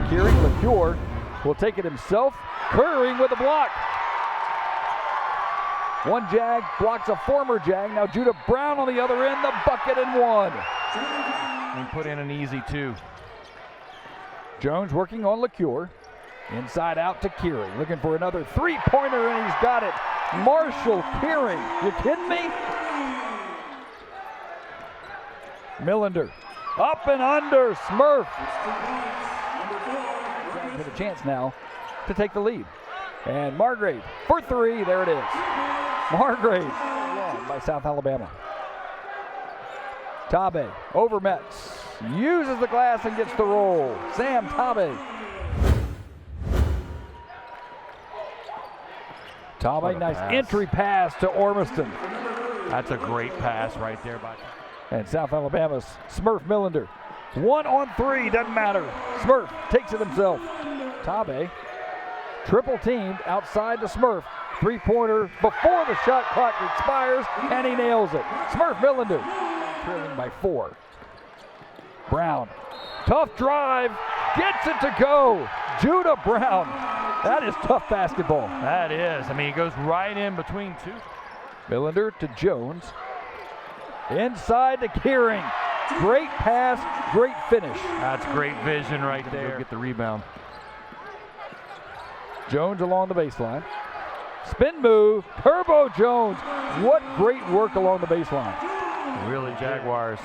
Kearing. LeCure will take it himself. Curring with a block. One Jag blocks a former Jag. Now Judah Brown on the other end, the bucket and one. He put in an easy 2. Jones working on LeCure. Inside out to Kearing. Looking for another three-pointer, and he's got it. Marshall Kearing. You kidding me? Millender. Up and under. Smurf. With a chance now to take the lead. And Margrave for 3. There it is. Margrave by South Alabama. Tabe over Metz. Uses the glass and gets the roll. Sam Tabe. Tabe, nice entry pass to Ormiston. That's a great pass right there by. And South Alabama's Smurf Millender. 1 on 3, doesn't matter. Smurf takes it himself. Tabe, triple teamed outside the Smurf. Three-pointer before the shot clock expires, and he nails it. Smurf Millender, trailing by 4. Brown, tough drive, gets it to go. Judah Brown, that is tough basketball. That is. I mean, he goes right in between 2. Millender to Jones. Inside to Kearing. Great pass, great finish. That's great vision right there. Go get the rebound. Jones along the baseline. Spin move, Turbo Jones. What great work along the baseline. Really, Jaguars.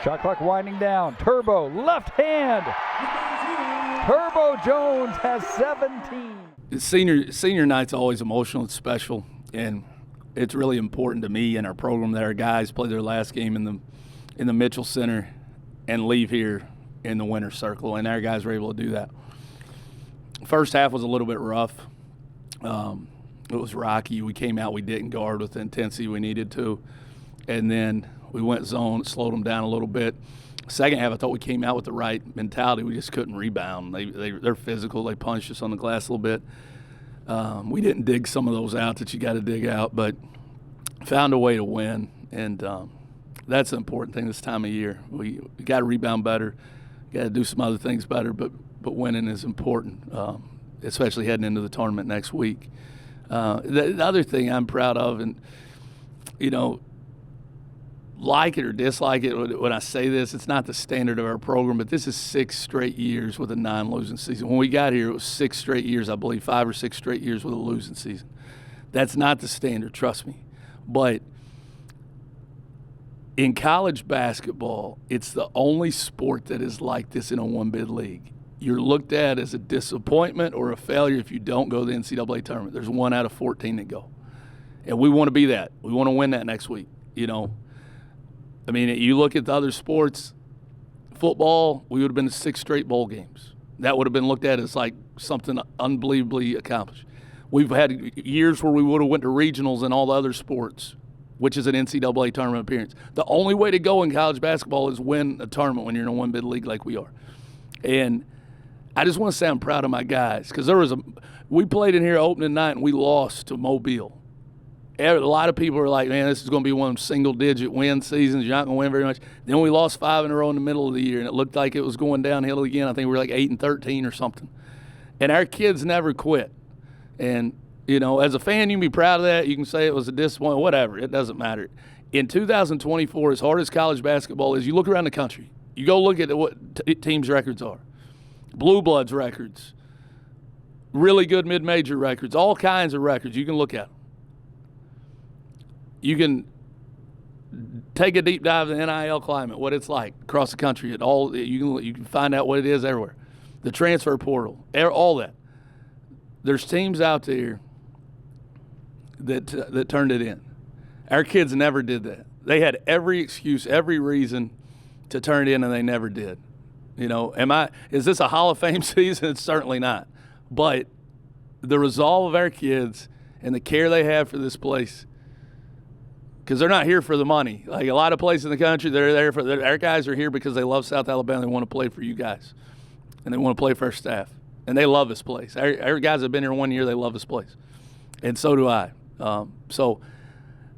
Shot clock winding down. Turbo, left hand. Turbo Jones has 17. Senior night's always emotional and special, and it's really important to me and our program that our guys play their last game in the Mitchell Center and leave here in the winner's circle, and our guys were able to do that. First half was a little bit rough. It was rocky. We came out, we didn't guard with the intensity we needed to, and then we went zone, slowed them down a little bit. Second half, I thought we came out with the right mentality. We just couldn't rebound. They're physical. They punched us on the glass a little bit. We didn't dig some of those out that you got to dig out, but found a way to win, and that's an important thing this time of year. We got to rebound better, got to do some other things better, but winning is important, especially heading into the tournament next week. The other thing I'm proud of, and like it or dislike it when I say this, it's not the standard of our program, but this is 6 straight years with a non-losing season. When we got here, it was 6 straight years, I believe, 5 or 6 straight years with a losing season. That's not the standard, trust me. But in college basketball, it's the only sport that is like this in a one-bid league. You're looked at as a disappointment or a failure if you don't go to the NCAA tournament. There's 1 out of 14 that go. And we want to be that. We want to win that next week, I mean, you look at the other sports, football, we would have been to 6 straight bowl games. That would have been looked at as like something unbelievably accomplished. We've had years where we would have went to regionals in all the other sports, which is an NCAA tournament appearance. The only way to go in college basketball is win a tournament when you're in a one-bid league like we are. And I just want to say I'm proud of my guys because we played in here opening night and we lost to Mobile. A lot of people are like, man, this is going to be one of them single-digit win seasons. You're not going to win very much. Then we lost 5 in a row in the middle of the year, and it looked like it was going downhill again. I think we were like 8-13 or something. And our kids never quit. And, as a fan, you can be proud of that. You can say it was a disappointment, whatever. It doesn't matter. In 2024, as hard as college basketball is, you look around the country. You go look at what teams' records are. Blue Bloods records, really good mid-major records, all kinds of records. You can look at them. You can take a deep dive in the NIL climate, what it's like across the country. You can find out what it is everywhere. The transfer portal, all that. There's teams out there that turned it in. Our kids never did that. They had every excuse, every reason to turn it in, and they never did. Is this a Hall of Fame season? It's certainly not. But the resolve of our kids and the care they have for this place, because they're not here for the money. Like a lot of places in the country, our guys are here because they love South Alabama. They want to play for you guys, and they want to play for our staff, and they love this place. Our guys have been here 1 year. They love this place, and so do I. So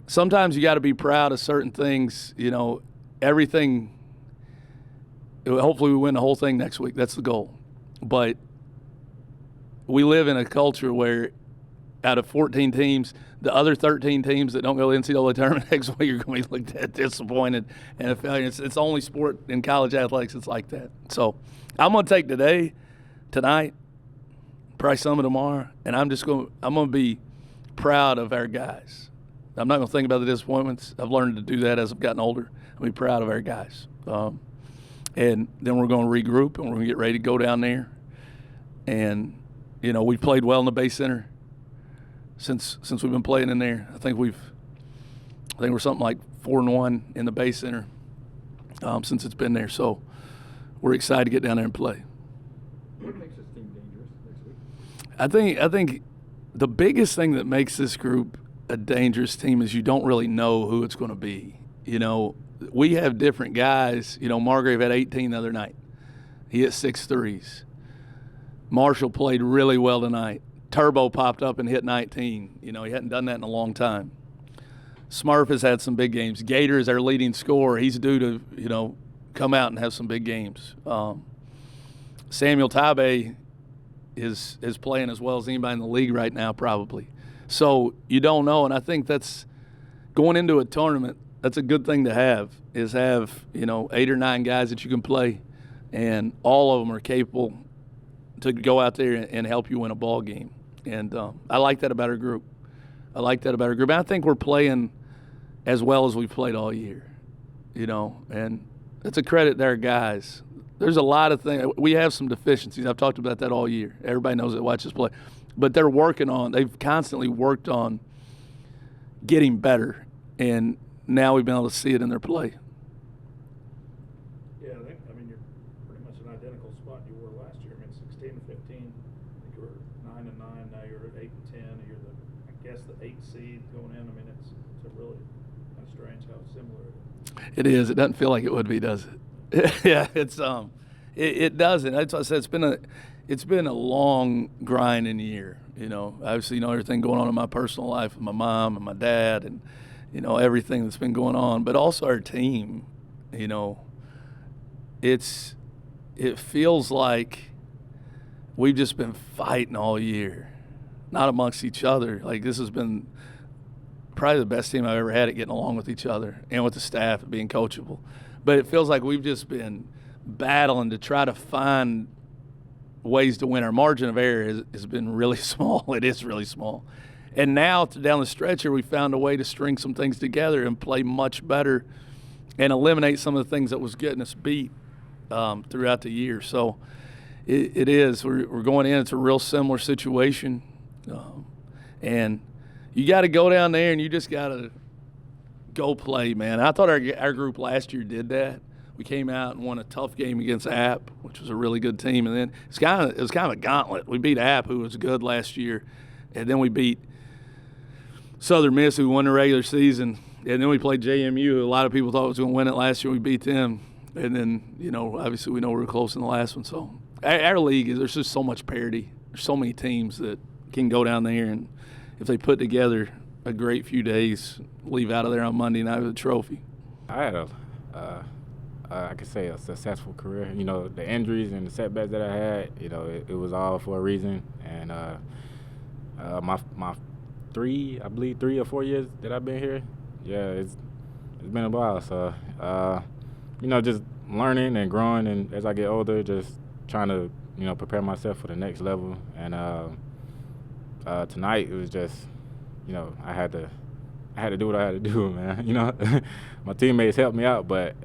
sometimes you got to be proud of certain things. Everything. Hopefully we win the whole thing next week. That's the goal. but we live in a culture where out of 14 teams, the other 13 teams that don't go to the NCAA tournament next week are going to be looked at disappointed and a failure. It's the only sport in college athletics that's like that. So I'm going to take tonight, probably some of tomorrow, and I'm going to be proud of our guys. I'm not going to think about the disappointments. I've learned to do that as I've gotten older. I'll be proud of our guys. And then we're going to regroup, and we're going to get ready to go down there. And, we played well in the Bay Center since we've been playing in there. I think we're something like 4-1 in the Bay Center since it's been there. So we're excited to get down there and play. What makes this team dangerous next week? I think the biggest thing that makes this group a dangerous team is you don't really know who it's going to be. We have different guys. Margrave had 18 the other night. He hit 6 threes. Marshall played really well tonight. Turbo popped up and hit 19. He hadn't done that in a long time. Smurf has had some big games. Gator is our leading scorer. He's due to, come out and have some big games. Samuel Tabe is playing as well as anybody in the league right now, probably. So you don't know, and I think that's going into a tournament. That's a good thing to have, is have 8 or 9 guys that you can play, and all of them are capable to go out there and help you win a ball game. And I like that about our group. And I think we're playing as well as we've played all year, and that's a credit to our guys. There's a lot of things. We have some deficiencies. I've talked about that all year. Everybody knows that watches play. But they've constantly worked on getting better, and now we've been able to see it in their play. Yeah, you're pretty much an identical spot you were last year. 16 and 15. I think you were 9 and 9. Now you're at 8 and 10. You're the 8th seed going in. It's a really kind of strange how similar it is. It is. It doesn't feel like it would be, does it? Yeah, it's it doesn't. That's what I said. It's been a long grinding year. Obviously, everything going on in my personal life with my mom and my dad, and everything that's been going on. But also our team. It feels like we've just been fighting all year, not amongst each other. Like, this has been probably the best team I've ever had at getting along with each other and with the staff and being coachable. But it feels like we've just been battling to try to find ways to win. Our margin of error has been really small. It is really small. And now down the stretch here, we found a way to string some things together and play much better and eliminate some of the things that was getting us beat throughout the year. So it is. We're going in. It's a real similar situation. And you got to go down there and you just got to go play, man. I thought our group last year did that. We came out and won a tough game against App, which was a really good team. And then it was kind of a gauntlet. We beat App, who was good last year. And then we beat Southern Miss, who won the regular season. And then we played JMU, who a lot of people thought was going to win it last year. We beat them. And then, obviously we know we were close in the last one. So our league, there's just so much parity. There's so many teams that can go down there, and if they put together a great few days, leave out of there on Monday night with a trophy. I had I could say a successful career. The injuries and the setbacks that I had, it was all for a reason. And my 3 or 4 years that I've been here, yeah, it's been a while. So, just learning and growing, and as I get older, just trying to, prepare myself for the next level. And tonight it was just, I had to do what I had to do, man. My teammates helped me out, but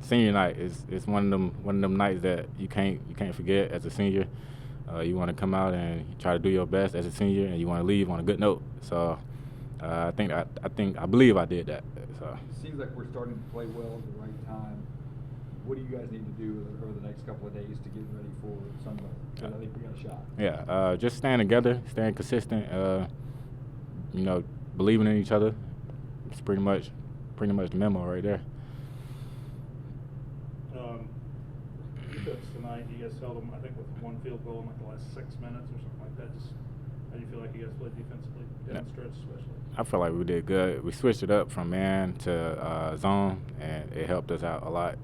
senior night is one of them nights that you can't forget as a senior. You want to come out and try to do your best as a senior, and you want to leave on a good note. So I believe I did that. So it seems like we're starting to play well at the right time. What do you guys need to do over the next couple of days to get ready for Sunday? I think we got a shot. Yeah, just staying together, staying consistent. Believing in each other. It's pretty much the memo right there. Defense tonight, you guys held them, I think, with one field goal in the last 6 minutes or something like that. Just how do you feel like you guys played defensively down the stretch, especially? I feel like we did good. We switched it up from man to zone, and it helped us out a lot.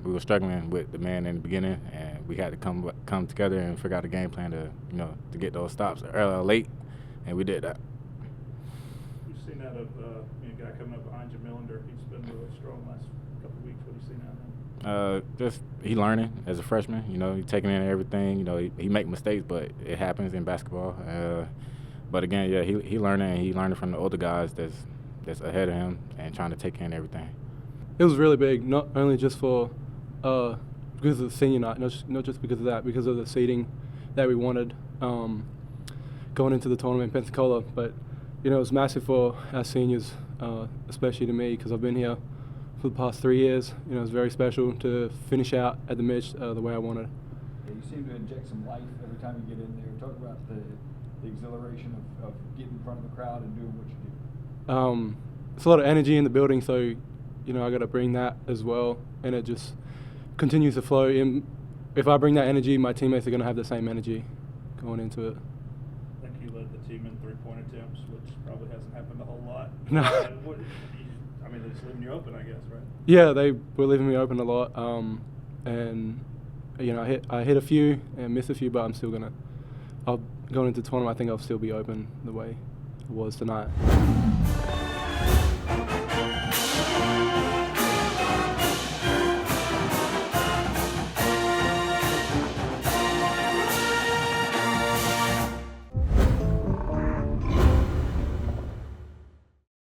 we were struggling with the man in the beginning, and we had to come together and figure out a game plan to to get those stops late, and we did that. You've seen that of a guy coming up behind you, Millender. He's been really strong last couple of weeks. What have you seen out of him? Just he learning as a freshman. He taking in everything. He make mistakes, but it happens in basketball. But again, yeah, he learning, and he learning from the older guys that's ahead of him and trying to take in everything. It was really big, not only just for because of the senior night, not just because of that, because of the seeding that we wanted going into the tournament in Pensacola. But it was massive for our seniors, especially to me, because I've been here for the past 3 years. It was very special to finish out at the Mitch the way I wanted. Yeah, you seem to inject some life every time you get in there. Talk about the exhilaration of getting in front of the crowd and doing what you do. It's a lot of energy in the building, so I got to bring that as well, and it just continues to flow. If I bring that energy, my teammates are going to have the same energy going into it. I think you led the team in three-point attempts, which probably hasn't happened a whole lot. No. They're just leaving you open, I guess, right? Yeah, they were leaving me open a lot, and I hit a few and missed a few, but going into the tournament, I think I'll still be open the way it was tonight.